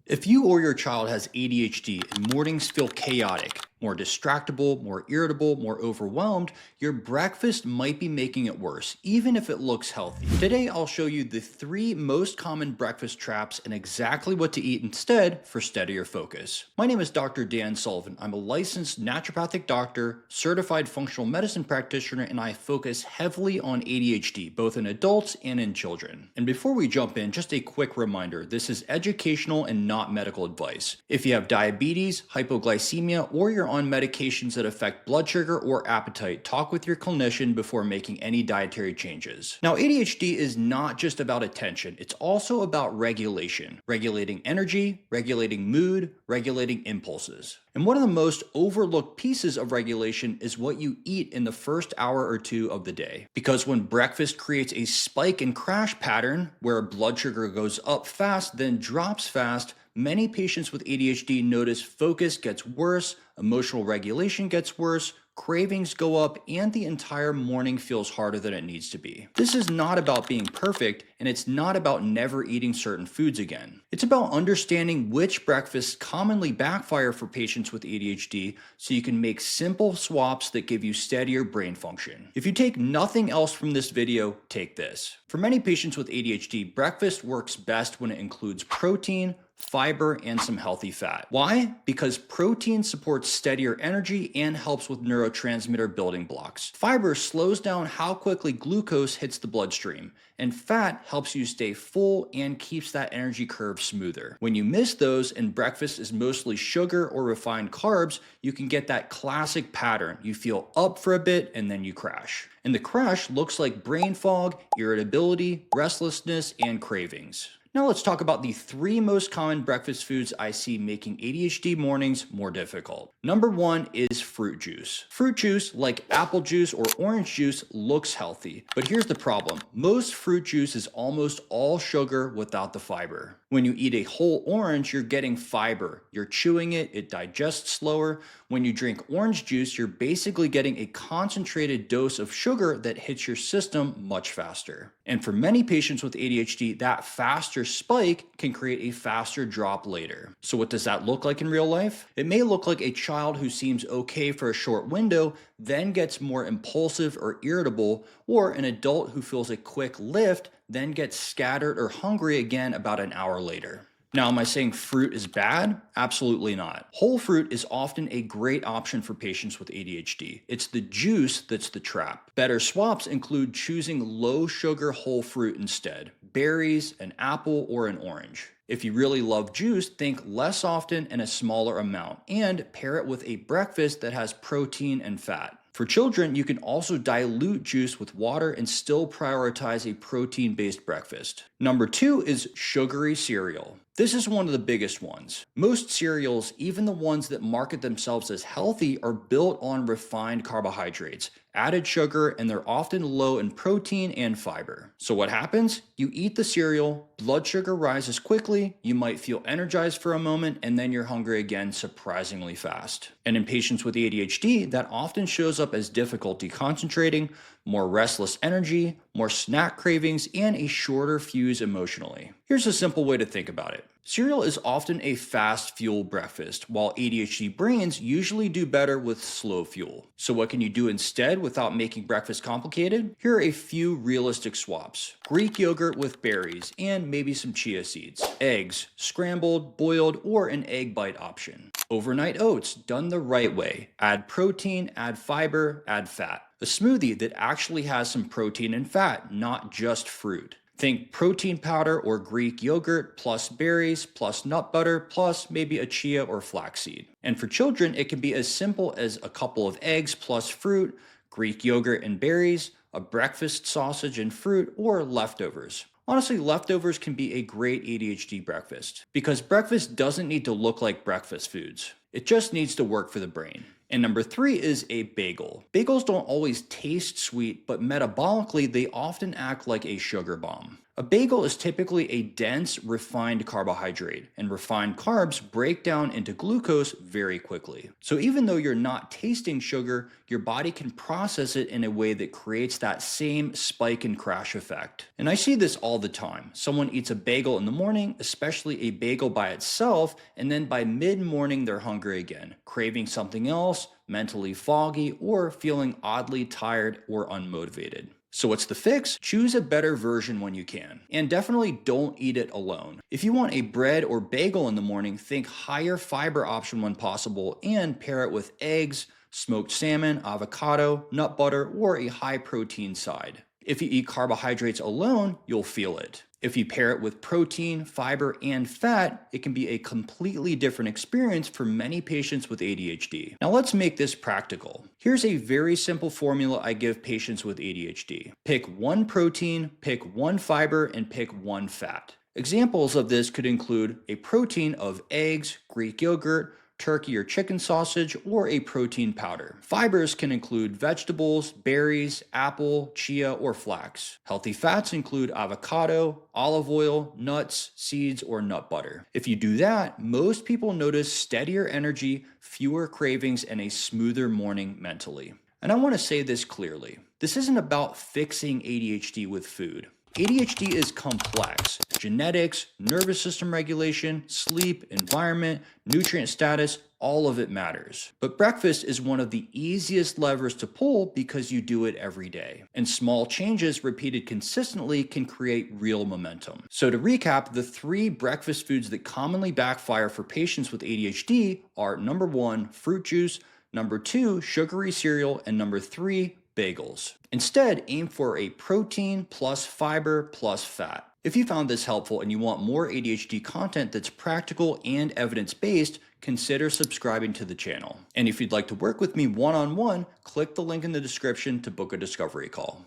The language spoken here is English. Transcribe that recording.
If you or your child has ADHD and mornings feel chaotic, more distractible, more irritable, more overwhelmed, your breakfast might be making it worse, even if it looks healthy. Today, I'll show you the 3 most common breakfast traps and exactly what to eat instead for steadier focus. My name is Dr. Dan Sullivan. I'm a licensed naturopathic doctor, certified functional medicine practitioner, and I focus heavily on ADHD, both in adults and in children. And before we jump in, just a quick reminder, this is educational and not medical advice. If you have diabetes, hypoglycemia, or you're on medications that affect blood sugar or appetite, talk with your clinician before making any dietary changes. Now, ADHD is not just about attention, it's also about regulation. Regulating energy, regulating mood, regulating impulses. And one of the most overlooked pieces of regulation is what you eat in the first hour or two of the day. Because when breakfast creates a spike and crash pattern where blood sugar goes up fast, then drops fast, many patients with ADHD notice focus gets worse, emotional regulation gets worse, cravings go up, and the entire morning feels harder than it needs to be. This is not about being perfect, and it's not about never eating certain foods again. It's about understanding which breakfasts commonly backfire for patients with ADHD so you can make simple swaps that give you steadier brain function. If you take nothing else from this video, take this. For many patients with ADHD, breakfast works best when it includes protein, fiber, and some healthy fat. Why? Because protein supports steadier energy and helps with neurotransmitter building blocks. Fiber slows down how quickly glucose hits the bloodstream, and fat helps you stay full and keeps that energy curve smoother. When you miss those and breakfast is mostly sugar or refined carbs, you can get that classic pattern. You feel up for a bit and then you crash. And the crash looks like brain fog, irritability, restlessness, and cravings. Now let's talk about the 3 most common breakfast foods I see making ADHD mornings more difficult. Number 1 is fruit juice. Fruit juice, like apple juice or orange juice, looks healthy. But here's the problem. Most fruit juice is almost all sugar without the fiber. When you eat a whole orange, you're getting fiber. You're chewing it, it digests slower. When you drink orange juice, you're basically getting a concentrated dose of sugar that hits your system much faster. And for many patients with ADHD, that faster spike can create a faster drop later. So what does that look like in real life? It may look like a child who seems okay for a short window, then gets more impulsive or irritable, or an adult who feels a quick lift, then gets scattered or hungry again about an hour later. Now, am I saying fruit is bad? Absolutely not. Whole fruit is often a great option for patients with ADHD. It's the juice that's the trap. Better swaps include choosing low sugar whole fruit instead, berries, an apple, or an orange. If you really love juice, think less often and a smaller amount, and pair it with a breakfast that has protein and fat. For children, you can also dilute juice with water and still prioritize a protein-based breakfast. Number 2 is sugary cereal. This is one of the biggest ones. Most cereals, even the ones that market themselves as healthy, are built on refined carbohydrates, added sugar, and they're often low in protein and fiber. So what happens? You eat the cereal, blood sugar rises quickly, you might feel energized for a moment, and then you're hungry again surprisingly fast. And in patients with ADHD, that often shows up as difficulty concentrating, more restless energy, more snack cravings, and a shorter fuse emotionally. Here's a simple way to think about it. Cereal is often a fast fuel breakfast, while ADHD brains usually do better with slow fuel. So what can you do instead without making breakfast complicated? Here are a few realistic swaps. Greek yogurt with berries and maybe some chia seeds. Eggs, scrambled, boiled, or an egg bite option. Overnight oats, done the right way. Add protein, add fiber, add fat. A smoothie that actually has some protein and fat, not just fruit. Think protein powder or Greek yogurt plus berries plus nut butter plus maybe a chia or flaxseed. And for children, it can be as simple as a couple of eggs plus fruit, Greek yogurt and berries, a breakfast sausage and fruit, or leftovers. Honestly, leftovers can be a great ADHD breakfast because breakfast doesn't need to look like breakfast foods. It just needs to work for the brain. And number 3 is a bagel. Bagels don't always taste sweet, but metabolically, they often act like a sugar bomb. A bagel is typically a dense, refined carbohydrate, and refined carbs break down into glucose very quickly. So even though you're not tasting sugar, your body can process it in a way that creates that same spike and crash effect. And I see this all the time. Someone eats a bagel in the morning, especially a bagel by itself, and then by mid-morning they're hungry again, craving something else, mentally foggy, or feeling oddly tired or unmotivated. So what's the fix? Choose a better version when you can. And definitely don't eat it alone. If you want a bread or bagel in the morning, think higher fiber option when possible and pair it with eggs, smoked salmon, avocado, nut butter, or a high protein side. If you eat carbohydrates alone, you'll feel it. If you pair it with protein, fiber, and fat, it can be a completely different experience for many patients with ADHD. Now let's make this practical. Here's a very simple formula I give patients with ADHD. Pick one protein, pick one fiber, and pick one fat. Examples of this could include a protein of eggs, Greek yogurt, turkey or chicken sausage, or a protein powder. Fibers can include vegetables, berries, apple, chia, or flax. Healthy fats include avocado, olive oil, nuts, seeds, or nut butter. If you do that, most people notice steadier energy, fewer cravings, and a smoother morning mentally. And I want to say this clearly. This isn't about fixing ADHD with food. ADHD is complex. Genetics, nervous system regulation, sleep, environment, nutrient status, all of it matters. But breakfast is one of the easiest levers to pull because you do it every day. And small changes repeated consistently can create real momentum. So to recap, the 3 breakfast foods that commonly backfire for patients with ADHD are number 1, fruit juice, number 2, sugary cereal, and number 3, bagels. Instead, aim for a protein plus fiber plus fat. If you found this helpful and you want more ADHD content that's practical and evidence-based, consider subscribing to the channel. And if you'd like to work with me one-on-one, click the link in the description to book a discovery call.